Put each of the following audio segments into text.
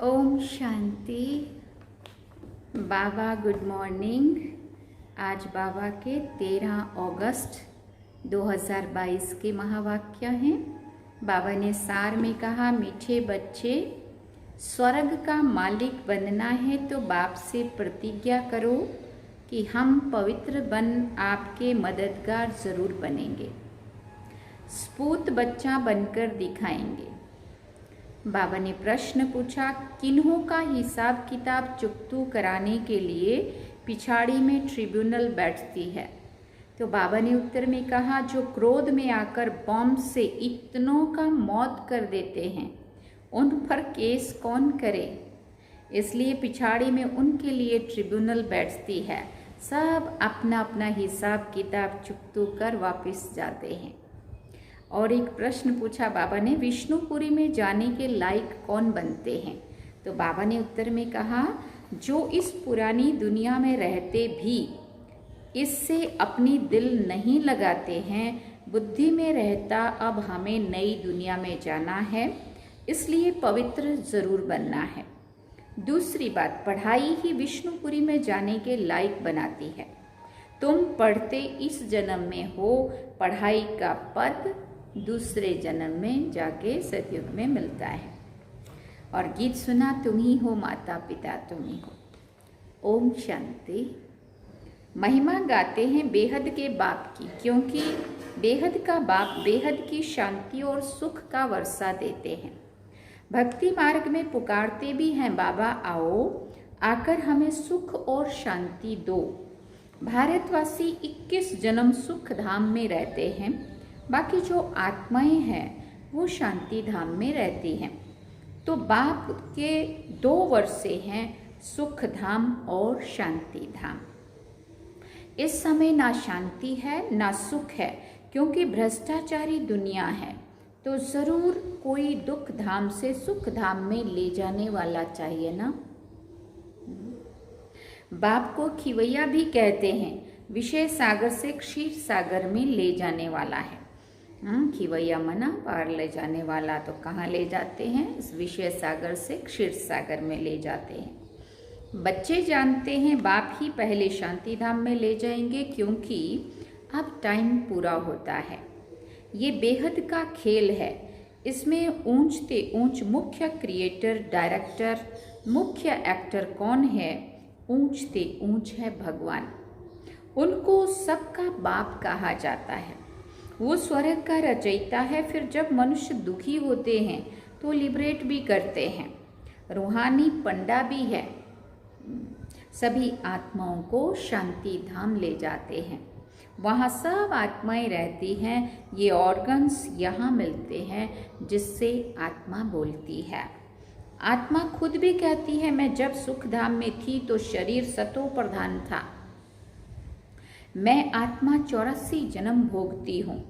ओम शांति। बाबा good morning. आज बाबा के 13 अगस्त 2022 के महावाक्य हैं। बाबा ने सार में कहा, मीठे बच्चे, स्वर्ग का मालिक बनना है तो बाप से प्रतिज्ञा करो कि हम पवित्र बन आपके मददगार जरूर बनेंगे, स्पूत बच्चा बनकर दिखाएंगे। बाबा ने प्रश्न पूछा, किन्हों का हिसाब किताब चुकतू कराने के लिए पिछाड़ी में ट्रिब्यूनल बैठती है? तो बाबा ने उत्तर में कहा, जो क्रोध में आकर बॉम्ब से इतनों का मौत कर देते हैं उन पर केस कौन करे? इसलिए पिछाड़ी में उनके लिए ट्रिब्यूनल बैठती है। सब अपना अपना हिसाब किताब चुकतू कर वापस जाते हैं। और एक प्रश्न पूछा बाबा ने, विष्णुपुरी में जाने के लायक कौन बनते हैं? तो बाबा ने उत्तर में कहा, जो इस पुरानी दुनिया में रहते भी इससे अपनी दिल नहीं लगाते हैं, बुद्धि में रहता अब हमें नई दुनिया में जाना है, इसलिए पवित्र जरूर बनना है। दूसरी बात, पढ़ाई ही विष्णुपुरी में जाने के लायक बनाती है। तुम पढ़ते इस जन्म में हो, पढ़ाई का पद दूसरे जन्म में जाके सतयुग में मिलता है। और गीत सुना, तुम ही हो माता पिता तुम ही हो। ओम शांति। महिमा गाते हैं बेहद के बाप की, क्योंकि बेहद का बाप बेहद की शांति और सुख का वर्षा देते हैं। भक्ति मार्ग में पुकारते भी हैं, बाबा आओ आकर हमें सुख और शांति दो। भारतवासी 21 जन्म सुख धाम में रहते हैं, बाकी जो आत्माएं हैं वो शांति धाम में रहती हैं। तो बाप के 2 वर्षे हैं, सुख धाम और शांति धाम। इस समय ना शांति है ना सुख है, क्योंकि भ्रष्टाचारी दुनिया है। तो जरूर कोई दुख धाम से सुख धाम में ले जाने वाला चाहिए ना। बाप को खिवैया भी कहते हैं, विषय सागर से क्षीर सागर में ले जाने वाला है। खिवैया मना पार ले जाने वाला, तो कहाँ ले जाते हैं? इस विषय सागर से क्षीर सागर में ले जाते हैं। बच्चे जानते हैं बाप ही पहले शांति धाम में ले जाएंगे, क्योंकि अब टाइम पूरा होता है। ये बेहद का खेल है। इसमें ऊंचते ऊंच मुख्य क्रिएटर डायरेक्टर मुख्य एक्टर कौन है? ऊंचते ऊंच है भगवान। उनको सबका बाप कहा जाता है। वो स्वर्ग का रचयिता है। फिर जब मनुष्य दुखी होते हैं तो लिबरेट भी करते हैं। रूहानी पंडा भी है। सभी आत्माओं को शांति धाम ले जाते हैं। वहाँ सब आत्माएं रहती हैं। ये ऑर्गन्स यहाँ मिलते हैं जिससे आत्मा बोलती है। आत्मा खुद भी कहती है, मैं जब सुख धाम में थी तो शरीर सतो प्रधान था। मैं आत्मा 84 जन्म भोगती हूँ।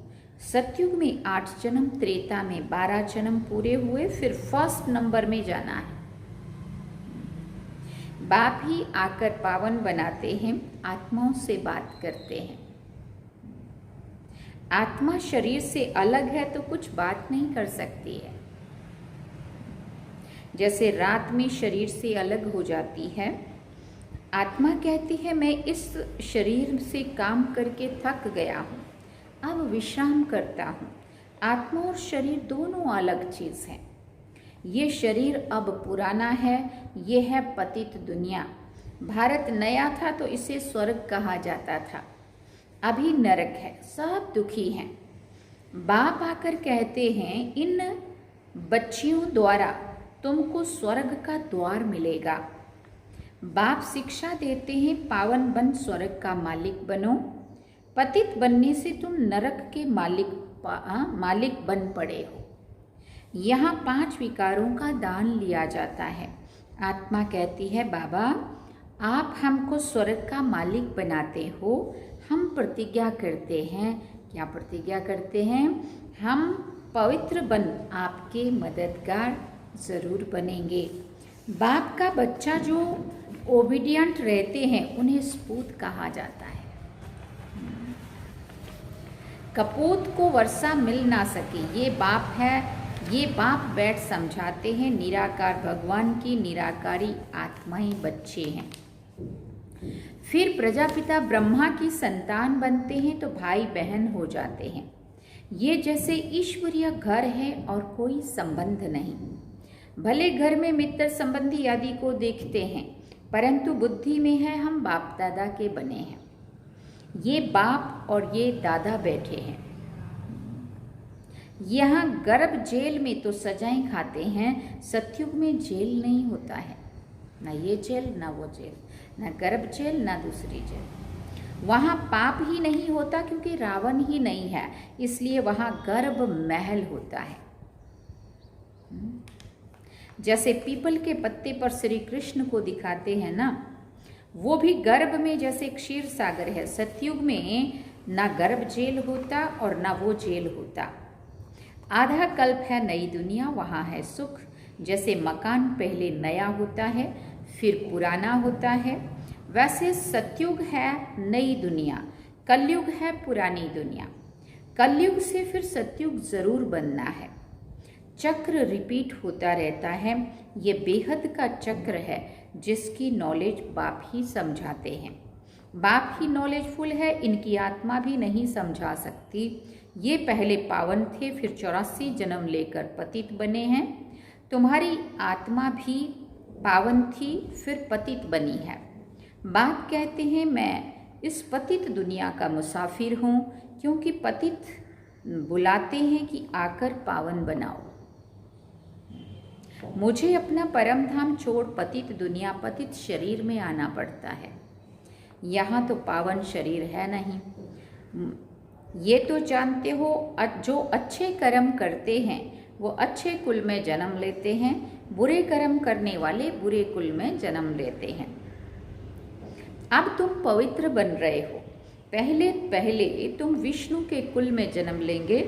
सतयुग में 8 जन्म, त्रेता में 12 जन्म पूरे हुए, फिर फर्स्ट नंबर में जाना है। बाप ही आकर पावन बनाते हैं, आत्माओं से बात करते हैं। आत्मा शरीर से अलग है तो कुछ बात नहीं कर सकती है। जैसे रात में शरीर से अलग हो जाती है। आत्मा कहती है, मैं इस शरीर से काम करके थक गया हूँ, अब विश्राम करता हूँ। आत्मा और शरीर दोनों अलग चीज़ हैं। ये शरीर अब पुराना है, ये है पतित दुनिया। भारत नया था तो इसे स्वर्ग कहा जाता था, अभी नरक है, सब दुखी हैं। बाप आकर कहते हैं, इन बच्चियों द्वारा तुमको स्वर्ग का द्वार मिलेगा। बाप शिक्षा देते हैं, पावन बन स्वर्ग का मालिक बनो। पतित बनने से तुम नरक के मालिक बन पड़े हो। यहाँ 5 विकारों का दान लिया जाता है। आत्मा कहती है, बाबा आप हमको स्वर्ग का मालिक बनाते हो। हम प्रतिज्ञा करते हैं। क्या प्रतिज्ञा करते हैं? हम पवित्र बन आपके मददगार जरूर बनेंगे। बाप का बच्चा जो ओबीडियंट रहते हैं उन्हें स्पूत कहा जाता है। कपूत को वर्षा मिल ना सके, ये बाप है ये बाप बैठ समझाते हैं निराकार भगवान की निराकारी आत्माएं बच्चे हैं। फिर प्रजापिता ब्रह्मा की संतान बनते हैं तो भाई बहन हो जाते हैं। ये जैसे ईश्वरीय घर है और कोई संबंध नहीं। भले घर में मित्र संबंधी आदि को देखते हैं, परंतु बुद्धि में है हम बाप दादा के बने हैं। ये बाप और ये दादा बैठे हैं। यहाँ गर्भ जेल में तो सजाएं खाते हैं, सतयुग में जेल नहीं होता है। ना ये जेल ना वो जेल, ना गर्भ जेल ना दूसरी जेल। वहाँ पाप ही नहीं होता क्योंकि रावण ही नहीं है, इसलिए वहाँ गर्भ महल होता है। जैसे पीपल के पत्ते पर श्री कृष्ण को दिखाते हैं ना, वो भी गर्भ में जैसे क्षीर सागर है। सतयुग में ना गर्भ जेल होता और ना वो जेल होता। आधा कल्प है नई दुनिया, वहाँ है सुख। जैसे मकान पहले नया होता है फिर पुराना होता है, वैसे सतयुग है नई दुनिया, कलयुग है पुरानी दुनिया। कलयुग से फिर सतयुग जरूर बनना है। चक्र रिपीट होता रहता है। ये बेहद का चक्र है जिसकी नॉलेज बाप ही समझाते हैं। बाप ही नॉलेजफुल है, इनकी आत्मा भी नहीं समझा सकती। ये पहले पावन थे, फिर 84 जन्म लेकर पतित बने हैं। तुम्हारी आत्मा भी पावन थी, फिर पतित बनी है। बाप कहते हैं मैं इस पतित दुनिया का मुसाफिर हूँ, क्योंकि पतित बुलाते हैं कि आकर पावन बनाओ। मुझे अपना परम धाम छोड़ पतित दुनिया, पतित शरीर में आना पड़ता है। यहाँ तो पावन शरीर है नहीं। ये तो जानते हो, जो अच्छे कर्म करते हैं वो अच्छे कुल में जन्म लेते हैं, बुरे कर्म करने वाले बुरे कुल में जन्म लेते हैं। अब तुम पवित्र बन रहे हो। पहले पहले तुम विष्णु के कुल में जन्म लेंगे।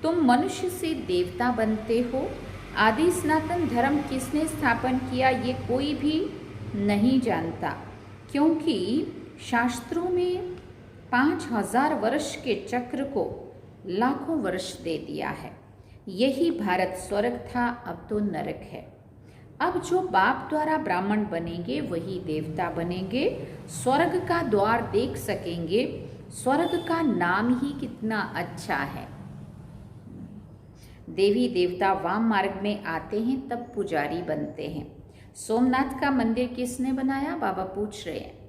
तुम मनुष्य से देवता बनते हो। आदि सनातन धर्म किसने स्थापन किया ये कोई भी नहीं जानता, क्योंकि शास्त्रों में 5000 वर्ष के चक्र को लाखों वर्ष दे दिया है। यही भारत स्वर्ग था, अब तो नरक है। अब जो बाप द्वारा ब्राह्मण बनेंगे वही देवता बनेंगे, स्वर्ग का द्वार देख सकेंगे। स्वर्ग का नाम ही कितना अच्छा है। देवी देवता वाम मार्ग में आते हैं तब पुजारी बनते हैं। सोमनाथ का मंदिर किसने बनाया, बाबा पूछ रहे हैं।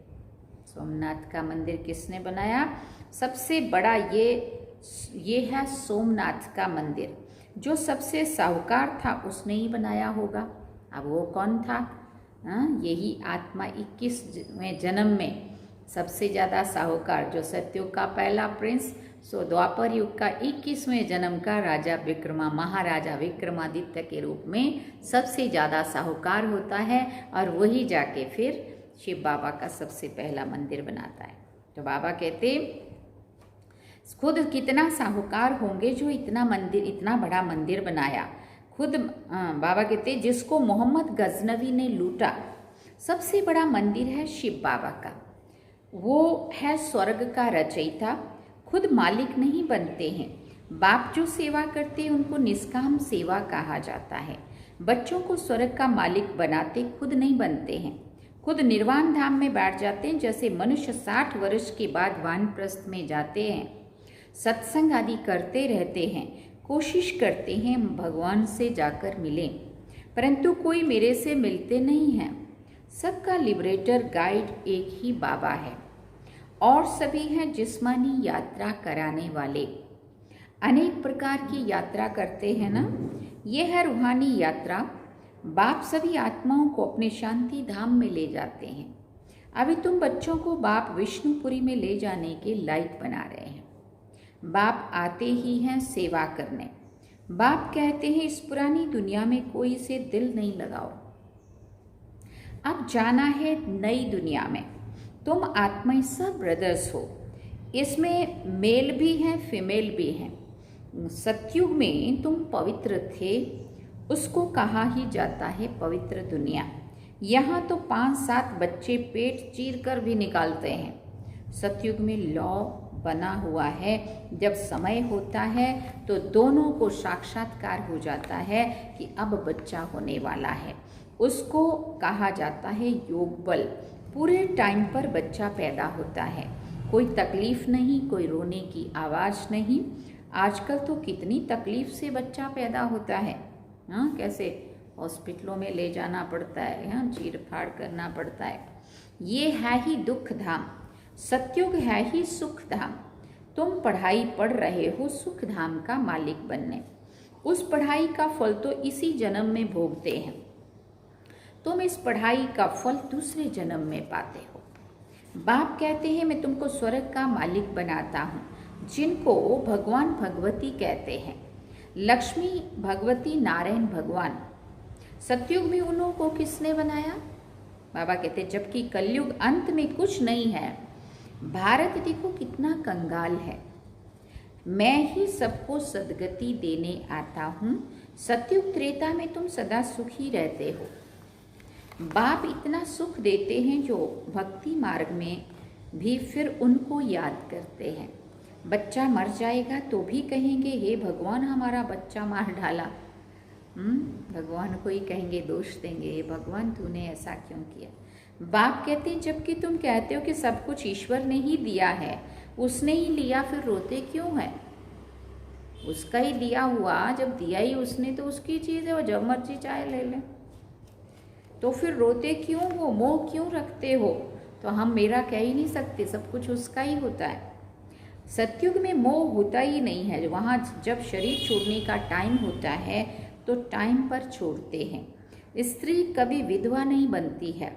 सोमनाथ का मंदिर किसने बनाया? सबसे बड़ा ये है सोमनाथ का मंदिर। जो सबसे साहूकार था उसने ही बनाया होगा। अब वो कौन था? यही आत्मा 21वें जन्म में सबसे ज़्यादा साहूकार, जो सतयुग का पहला प्रिंस, सो द्वापर युग का 21वें जन्म का राजा महाराजा विक्रमादित्य के रूप में सबसे ज़्यादा साहूकार होता है, और वही जाके फिर शिव बाबा का सबसे पहला मंदिर बनाता है। तो बाबा कहते खुद कितना साहूकार होंगे जो इतना बड़ा मंदिर बनाया। खुद बाबा कहते जिसको मोहम्मद गजनवी ने लूटा। सबसे बड़ा मंदिर है शिव बाबा का। वो है स्वर्ग का रचयिता, खुद मालिक नहीं बनते हैं। बाप जो सेवा करते हैं उनको निष्काम सेवा कहा जाता है। बच्चों को स्वर्ग का मालिक बनाते, खुद नहीं बनते हैं। खुद निर्वाण धाम में बैठ जाते हैं। जैसे मनुष्य 60 वर्ष के बाद वानप्रस्थ में जाते हैं, सत्संग आदि करते रहते हैं, कोशिश करते हैं भगवान से जाकर मिलें, परंतु कोई मेरे से मिलते नहीं हैं। सबका लिबरेटर गाइड एक ही बाबा है, और सभी हैं जिस्मानी यात्रा कराने वाले। अनेक प्रकार की यात्रा करते हैं ना, ये है रूहानी यात्रा। बाप सभी आत्माओं को अपने शांति धाम में ले जाते हैं। अभी तुम बच्चों को बाप विष्णुपुरी में ले जाने के लायक बना रहे हैं। बाप आते ही हैं सेवा करने। बाप कहते हैं इस पुरानी दुनिया में कोई से दिल नहीं लगाओ, अब जाना है नई दुनिया में। तुम आत्माएं सब ब्रदर्स हो। इसमें मेल भी हैं फीमेल भी हैं। सतयुग में तुम पवित्र थे, उसको कहा ही जाता है पवित्र दुनिया। यहाँ तो 5-7 बच्चे पेट चीर कर भी निकालते हैं। सतयुग में लौ बना हुआ है। जब समय होता है तो दोनों को साक्षात्कार हो जाता है कि अब बच्चा होने वाला है। उसको कहा जाता है योग बल। पूरे टाइम पर बच्चा पैदा होता है, कोई तकलीफ नहीं, कोई रोने की आवाज़ नहीं। आजकल तो कितनी तकलीफ से बच्चा पैदा होता है, हाँ, कैसे हॉस्पिटलों में ले जाना पड़ता है, हाँ, चीर फाड़ करना पड़ता है। ये है ही दुख धाम, सतयुग है ही सुख धाम। तुम पढ़ाई पढ़ रहे हो सुख धाम का मालिक बनने, उस पढ़ाई का फल तो इसी जन्म में भोगते हैं। तुम इस पढ़ाई का फल दूसरे जन्म में पाते हो। बाप कहते हैं मैं तुमको स्वर्ग का मालिक बनाता हूँ, जिनको भगवान भगवती कहते हैं। लक्ष्मी भगवती नारायण भगवान। सतयुग में उन्हों को किसने बनाया? बाबा कहते हैं जबकि कलयुग अंत में कुछ नहीं है। भारत देखो कितना कंगाल है। मैं ही सबको सदगति देने आता हूँ। सतयुग त्रेता में तुम सदा सुखी रहते हो। बाप इतना सुख देते हैं जो भक्ति मार्ग में भी फिर उनको याद करते हैं। बच्चा मर जाएगा तो भी कहेंगे हे भगवान हमारा बच्चा मार डाला। भगवान को ही कहेंगे, दोष देंगे, हे भगवान तूने ऐसा क्यों किया। बाप कहते हैं जबकि तुम कहते हो कि सब कुछ ईश्वर ने ही दिया है, उसने ही लिया, फिर रोते क्यों है? उसका ही दिया हुआ, जब दिया ही उसने तो उसकी चीज़ है, वो जब मर्जी चाहे ले ले, तो फिर रोते क्यों हो, मोह क्यों रखते हो? तो हम मेरा कह ही नहीं सकते, सब कुछ उसका ही होता है। सतयुग में मोह होता ही नहीं है। वहाँ जब शरीर छोड़ने का टाइम होता है तो टाइम पर छोड़ते हैं। स्त्री कभी विधवा नहीं बनती है।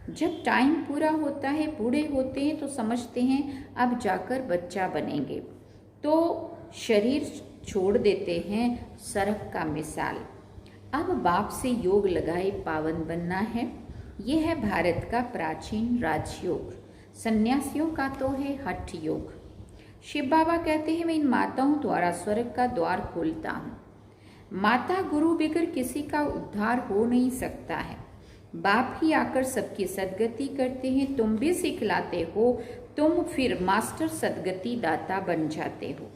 जब टाइम पूरा होता है, बूढ़े होते हैं तो समझते हैं अब जाकर बच्चा बनेंगे, तो शरीर छोड़ देते हैं। सरक का मिसाल, अब बाप से योग लगाए पावन बनना है। यह है भारत का प्राचीन राजयोग। सन्यासियों का तो है हठ योग। शिव बाबा कहते हैं मैं इन माताओं द्वारा स्वर्ग का द्वार खोलता हूँ। माता गुरु बगैर किसी का उद्धार हो नहीं सकता है। बाप ही आकर सबकी सदगति करते हैं। तुम भी सिखलाते हो, तुम फिर मास्टर सदगति दाता बन जाते हो।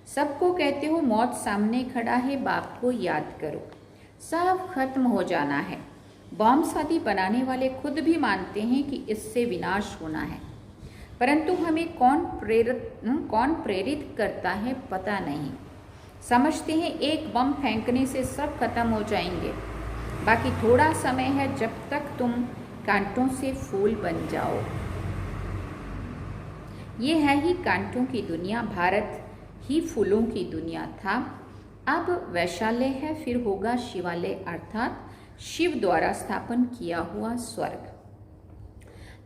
सबको कहते हो मौत सामने खड़ा है, बाप को याद करो, सब खत्म हो जाना है। बॉम्ब शादी बनाने वाले खुद भी मानते हैं कि इससे विनाश होना है, परंतु हमें कौन प्रेरित करता है पता नहीं। समझते हैं एक बम फेंकने से सब खत्म हो जाएंगे, बाकी थोड़ा समय है जब तक तुम कांटों से फूल बन जाओ। ये है ही कांटों की दुनिया, भारत ही फूलों की दुनिया था। अब वैशाल्य है, फिर होगा शिवालय, अर्थात शिव द्वारा स्थापन किया हुआ स्वर्ग।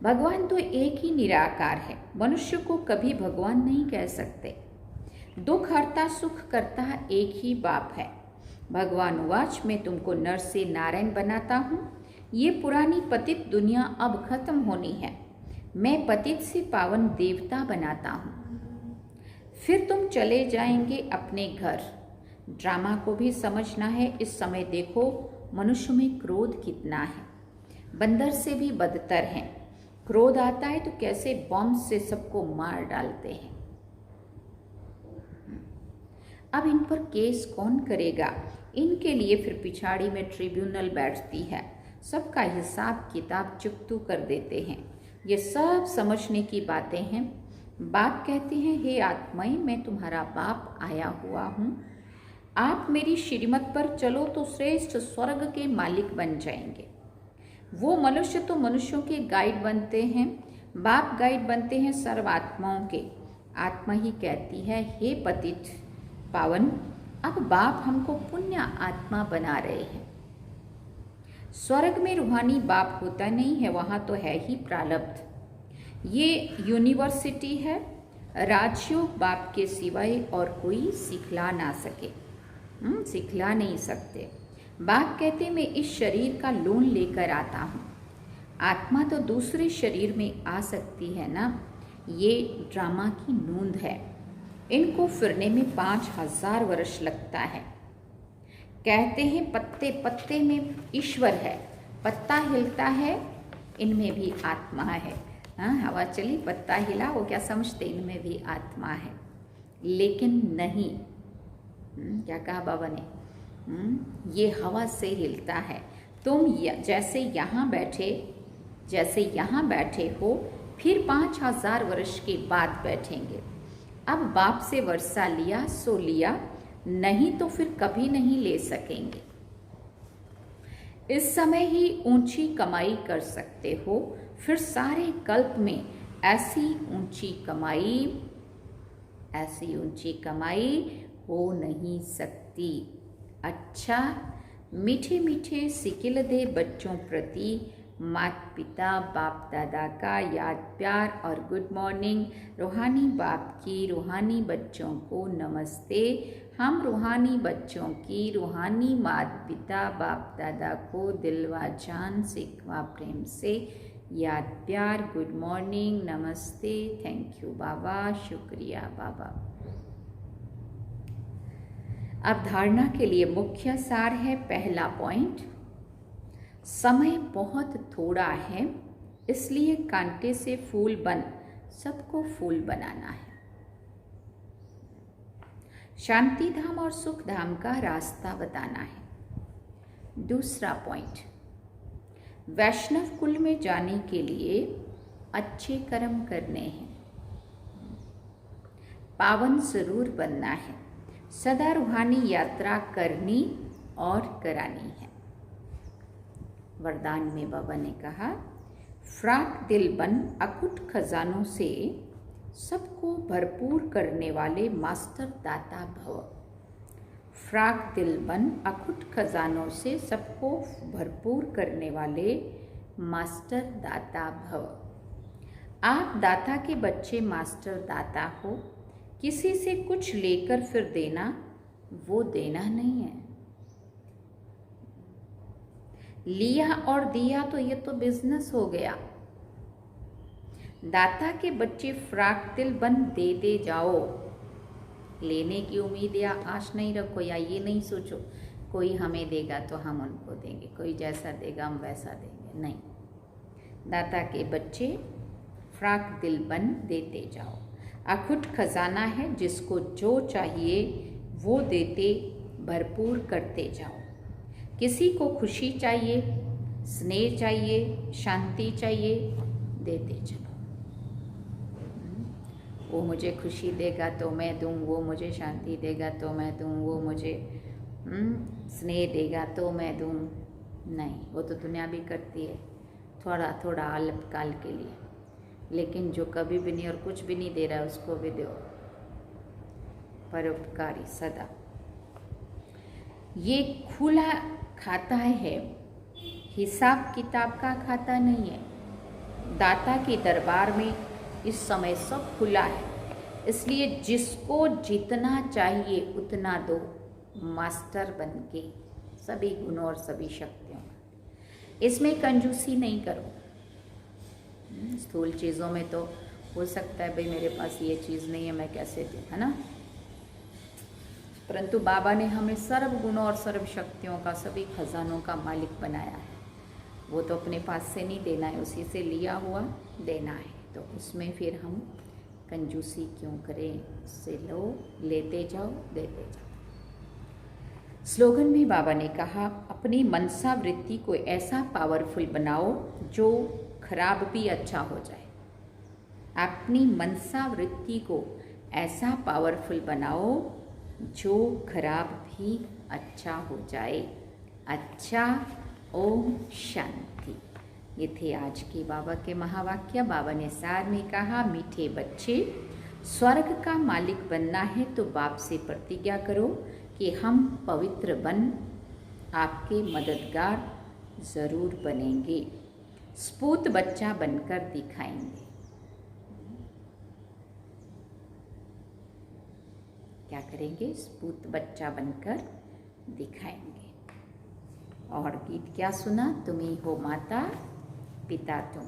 भगवान तो एक ही निराकार है, मनुष्य को कभी भगवान नहीं कह सकते। दुख हरता सुख करता एक ही बाप है। भगवान वाच मैं तुमको नर से नारायण बनाता हूँ। ये पुरानी पतित दुनिया अब खत्म होनी है। मैं पतित से पावन देवता बनाता हूँ। फिर तुम चले जाएंगे अपने घर। ड्रामा को भी समझना है। इस समय देखो मनुष्य में क्रोध कितना है, बंदर से भी बदतर है। क्रोध आता है तो कैसे बॉम्ब से सबको मार डालते हैं। अब इन पर केस कौन करेगा? इनके लिए फिर पिछाड़ी में ट्रिब्यूनल बैठती है, सबका हिसाब किताब चुकतू कर देते हैं। ये सब समझने की बातें हैं। बाप कहते हैं हे आत्माएं, मैं तुम्हारा बाप आया हुआ हूँ। आप मेरी श्रीमत पर चलो तो श्रेष्ठ स्वर्ग के मालिक बन जाएंगे। वो मनुष्य तो मनुष्यों के गाइड बनते हैं, बाप गाइड बनते हैं सर्व आत्माओं के। आत्मा ही कहती है हे पतित पावन, अब बाप हमको पुण्य आत्मा बना रहे हैं। स्वर्ग में रूहानी बाप होता नहीं है, वहाँ तो है ही प्रारब्ध। ये यूनिवर्सिटी है, राजयोग बाप के सिवाय और कोई सिखला ना सके, सिखला नहीं सकते। बाप कहते मैं इस शरीर का लोन लेकर आता हूँ। आत्मा तो दूसरे शरीर में आ सकती है ना, ये ड्रामा की नूंद है। इनको फिरने में 5000 वर्ष लगता है। कहते हैं पत्ते पत्ते में ईश्वर है, पत्ता हिलता है, इनमें भी आत्मा है। हाँ, हवा चली, पत्ता हिला, वो क्या समझते इनमें भी आत्मा है, लेकिन नहीं। क्या कहा बाबा ने? ये हवा से हिलता है। तुम जैसे यहाँ बैठे हो, फिर 5000 वर्ष के बाद बैठेंगे। अब बाप से वर्षा लिया सो लिया, नहीं तो फिर कभी नहीं ले सकेंगे। इस समय ही ऊंची कमाई कर सकते हो, फिर सारे कल्प में ऐसी ऊंची कमाई हो नहीं सकती। अच्छा, मीठे मीठे सिकिल दे बच्चों प्रति माता पिता बाप दादा का याद प्यार और गुड मॉर्निंग। रूहानी बाप की रूहानी बच्चों को नमस्ते। हम रूहानी बच्चों की रूहानी माता पिता बाप दादा को दिल व जान से प्रेम से याद प्यार, गुड मॉर्निंग, नमस्ते, थैंक यू बाबा, शुक्रिया बाबा। अब धारणा के लिए मुख्य सार है। पहला पॉइंट, समय बहुत थोड़ा है, इसलिए कांटे से फूल बन सबको फूल बनाना है। शांति धाम और सुख धाम का रास्ता बताना है। दूसरा पॉइंट, वैष्णव कुल में जाने के लिए अच्छे कर्म करने हैं, पावन जरूर बनना है, सदा रूहानी यात्रा करनी और करानी है। वरदान में बाबा ने कहा, फ्राक दिल बन अकुट खजानों से सबको भरपूर करने वाले मास्टर दाता भव। फ्राक दिल बन अकुट खजानों से सबको भरपूर करने वाले मास्टर दाता भव। आप दाता के बच्चे मास्टर दाता हो। किसी से कुछ लेकर फिर देना, वो देना नहीं है। लिया और दिया तो ये तो बिजनेस हो गया। दाता के बच्चे फ्राक दिल बन दे जाओ। लेने की उम्मीद या आश नहीं रखो, या ये नहीं सोचो कोई हमें देगा तो हम उनको देंगे, कोई जैसा देगा हम वैसा देंगे, नहीं। दाता के बच्चे फ्राक दिल बन देते जाओ। अखुट खजाना है, जिसको जो चाहिए वो देते भरपूर करते जाओ। किसी को खुशी चाहिए, स्नेह चाहिए, शांति चाहिए, देते चलो। वो मुझे खुशी देगा तो मैं दूँ, वो मुझे शांति देगा तो मैं दूँ, वो मुझे स्नेह देगा तो मैं दूँ। नहीं, वो तो दुनिया भी करती है, थोड़ा थोड़ा अल्पकाल के लिए, लेकिन जो कभी भी नहीं और कुछ भी नहीं दे रहा है उसको भी दो। परोपकारी सदा। ये खुला खाता है, हिसाब किताब का खाता नहीं है। दाता के दरबार में इस समय सब खुला है, इसलिए जिसको जितना चाहिए उतना दो, मास्टर बनके सभी गुणों और सभी शक्तियों का। इसमें कंजूसी नहीं करो। स्थूल चीज़ों में तो हो सकता है भाई मेरे पास ये चीज़ नहीं है, मैं कैसे दूँ, है ना। परंतु बाबा ने हमें सर्व गुणों और सर्व शक्तियों का, सभी खजानों का मालिक बनाया है। वो तो अपने पास से नहीं देना है, उसी से लिया हुआ देना है। तो उसमें फिर हम कंजूसी क्यों करें? उससे लो, लेते जाओ, देते जाओ। स्लोगन में बाबा ने कहा, अपनी मनसा वृत्ति को ऐसा पावरफुल बनाओ जो खराब भी अच्छा हो जाए। अपनी मनसा वृत्ति को ऐसा पावरफुल बनाओ जो खराब भी अच्छा हो जाए। अच्छा, ओम शांति। ये थे आज के बाबा के महावाक्य। बाबा ने सार में कहा, मीठे बच्चे, स्वर्ग का मालिक बनना है तो बाप से प्रतिज्ञा करो कि हम पवित्र बन आपके मददगार जरूर बनेंगे, स्पूत बच्चा बनकर दिखाएंगे। क्या करेंगे? स्पूत बच्चा बनकर दिखाएंगे। और गीत क्या सुना? तुम्ही हो माता पिता तुम।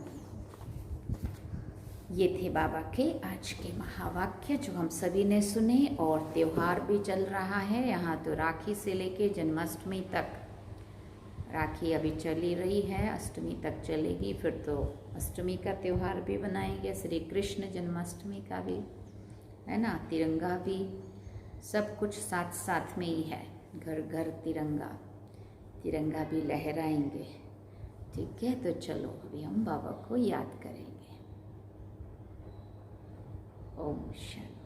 ये थे बाबा के आज के महावाक्य जो हम सभी ने सुने। और त्यौहार भी चल रहा है यहाँ, तो राखी से लेके जन्माष्टमी तक राखी अभी चली रही है, अष्टमी तक चलेगी, फिर तो अष्टमी का त्यौहार भी बनाएंगे, श्री कृष्ण जन्माष्टमी का भी है ना, तिरंगा भी, सब कुछ साथ साथ में ही है। घर घर तिरंगा, तिरंगा भी लहराएंगे। ठीक है, तो चलो अभी हम बाबा को याद करेंगे। ओम शांति।